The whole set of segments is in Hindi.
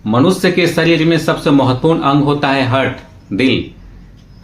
मनुष्य के शरीर में सबसे महत्वपूर्ण अंग होता है हार्ट, दिल।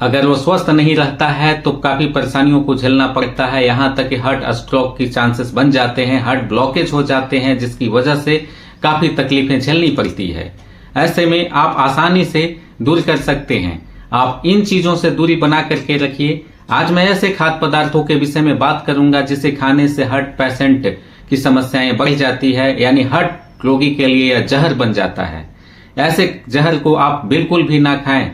अगर वो स्वस्थ नहीं रहता है तो काफी परेशानियों को झेलना पड़ता है, यहाँ तक कि हार्ट स्ट्रोक की चांसेस बन जाते हैं, हार्ट ब्लॉकेज हो जाते हैं, जिसकी वजह से काफी तकलीफें झेलनी पड़ती है। ऐसे में आप आसानी से दूर कर सकते हैं। आप इन चीजों से दूरी बना करके रखिए। आज मैं ऐसे खाद्य पदार्थों के विषय में बात करूंगा जिसे खाने से हार्ट पेशेंट की समस्याएं बढ़ जाती है, यानी हार्ट रोगी के लिए यह जहर बन जाता है। ऐसे जहर को आप बिल्कुल भी ना खाएं।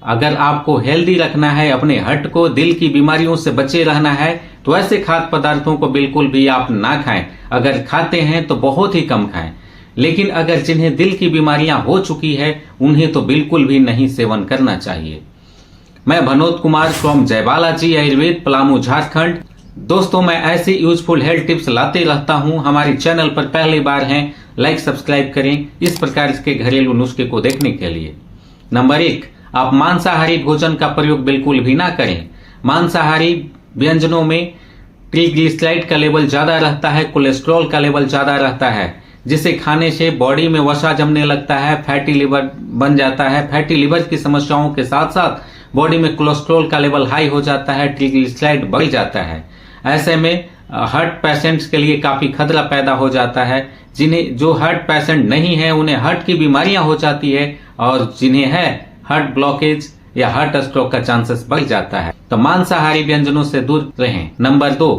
अगर आपको हेल्दी रखना है, अपने हार्ट को, दिल की बीमारियों से बचे रहना है, तो ऐसे खाद्य पदार्थों को बिल्कुल भी आप ना खाएं। अगर खाते हैं तो बहुत ही कम खाएं। लेकिन अगर जिन्हें दिल की बीमारियां हो चुकी है उन्हें तो बिल्कुल भी नहीं सेवन करना चाहिए। मैं भनोद कुमार फ्रॉम जय बालाजी आयुर्वेद, पलामू, झारखंड। दोस्तों, मैं ऐसी यूजफुल हेल्थ टिप्स लाते रहता हूं। हमारे चैनल पर पहली बार हैं, लाइक सब्सक्राइब करें इस प्रकार के घरेलू नुस्खे को देखने के लिए। नंबर 1, आप मांसाहारी भोजन का प्रयोग बिल्कुल भी ना करें। मांसाहारी व्यंजनों में ट्राइग्लिसराइड का लेवल ज्यादा रहता है, कोलेस्ट्रॉल का लेवल ज्यादा रहता है, जिसे खाने से बॉडी में वसा जमने लगता है, फैटी लिवर बन जाता है। फैटी लिवर की समस्याओं के साथ साथ बॉडी में कोलेस्ट्रॉल का लेवल हाई हो जाता है, ट्राइग्लिसराइड बढ़ जाता है। ऐसे में हार्ट पेशेंट्स के लिए काफी खतरा पैदा हो जाता है। जो हार्ट पेशेंट नहीं है उन्हें हार्ट की बीमारियां हो जाती है, और जिन्हें है हार्ट ब्लॉकेज या हार्ट स्ट्रोक का चांसेस बढ़ जाता है। तो मांसाहारी व्यंजनों से दूर रहें। नंबर 2,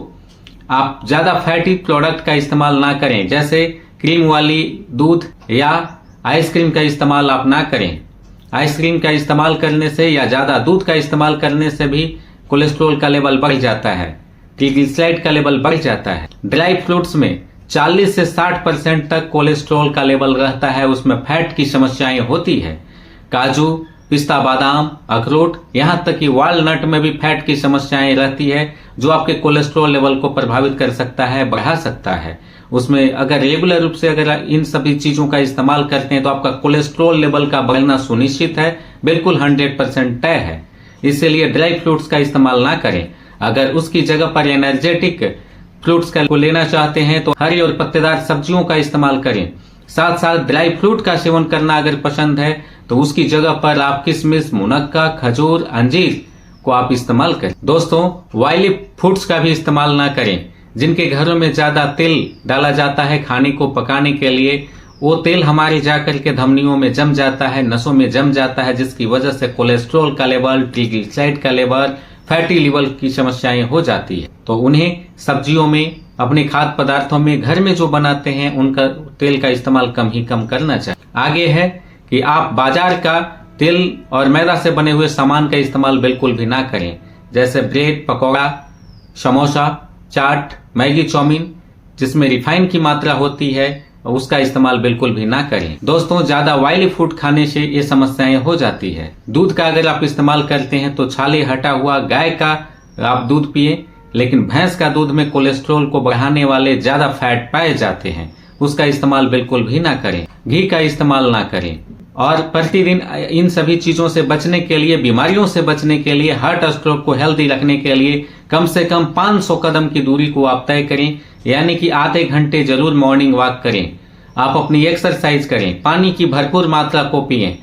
आप ज्यादा फैटी प्रोडक्ट का इस्तेमाल ना करें, जैसे क्रीम वाली दूध या आइसक्रीम का इस्तेमाल आप ना करें। आइसक्रीम का इस्तेमाल करने से या ज्यादा दूध का इस्तेमाल करने से भी कोलेस्ट्रॉल का लेवल बढ़ जाता है, ट्राइग्लिसराइड का लेवल बढ़ जाता है। ड्राई फ्रूट्स में 40 से 60% तक कोलेस्ट्रॉल का लेवल रहता है, उसमें फैट की समस्याएं होती है। काजू, पिस्ता, बादाम, अखरोट, यहाँ तक कि वालनट में भी फैट की समस्याएं रहती है, जो आपके कोलेस्ट्रॉल लेवल को प्रभावित कर सकता है, बढ़ा सकता है। उसमें अगर रेगुलर रूप से अगर इन सभी चीजों का इस्तेमाल करते हैं तो आपका कोलेस्ट्रॉल लेवल का बढ़ना सुनिश्चित है, बिल्कुल 100% तय है। इसीलिए ड्राई फ्रूट्स का इस्तेमाल ना करें। अगर उसकी जगह पर एनर्जेटिक फ्रूट्स का लेना चाहते हैं तो हरी और पत्तेदार सब्जियों का इस्तेमाल करें। साथ साथ ड्राई फ्रूट का सेवन करना अगर पसंद है तो उसकी जगह पर आप किशमिश, मुनक्का, खजूर, अंजीर को आप इस्तेमाल करें। दोस्तों, ऑयली फूड्स का भी इस्तेमाल ना करें। जिनके घरों में ज्यादा तेल डाला जाता है खाने को पकाने के लिए, वो तेल हमारे जाकर के धमनियों में जम जाता है, नसों में जम जाता है, जिसकी वजह से कोलेस्ट्रॉल का लेवल, ट्राइग्लिसराइड का लेवल, फैटी लिवर की समस्याएं हो जाती है। तो उन्हें सब्जियों में, अपने खाद्य पदार्थों में, घर में जो बनाते हैं उनका तेल का इस्तेमाल कम ही कम करना चाहिए। आगे है कि आप बाजार का तेल और मैदा से बने हुए सामान का इस्तेमाल बिल्कुल भी ना करें, जैसे ब्रेड, पकौड़ा, समोसा, चाट, मैगी, चाउमीन, जिसमें रिफाइन की मात्रा होती है, उसका इस्तेमाल बिल्कुल भी ना करें। दोस्तों, ज्यादा ऑयली फूड खाने से ये समस्याएं हो जाती है। दूध का अगर आप इस्तेमाल करते हैं तो छाले हटा हुआ गाय का आप दूध पिए, लेकिन भैंस का दूध में कोलेस्ट्रॉल को बढ़ाने वाले ज्यादा फैट पाए जाते हैं, उसका इस्तेमाल बिल्कुल भी ना करें। घी का इस्तेमाल ना करें। और प्रतिदिन इन सभी चीजों से बचने के लिए, बीमारियों से बचने के लिए, हार्ट स्ट्रोक को हेल्दी रखने के लिए कम से कम 500 कदम की दूरी को आप तय करें, यानी कि आधे घंटे जरूर मॉर्निंग वॉक करें। आप अपनी एक्सरसाइज करें, पानी की भरपूर मात्रा को पिएं,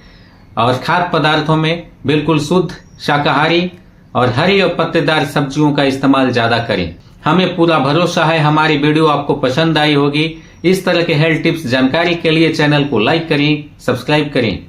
और खाद्य पदार्थों में बिल्कुल शुद्ध शाकाहारी और हरी और पत्तेदार सब्जियों का इस्तेमाल ज्यादा करें। हमें पूरा भरोसा है हमारी वीडियो आपको पसंद आई होगी। इस तरह के हेल्थ टिप्स जानकारी के लिए चैनल को लाइक करें, सब्सक्राइब करें।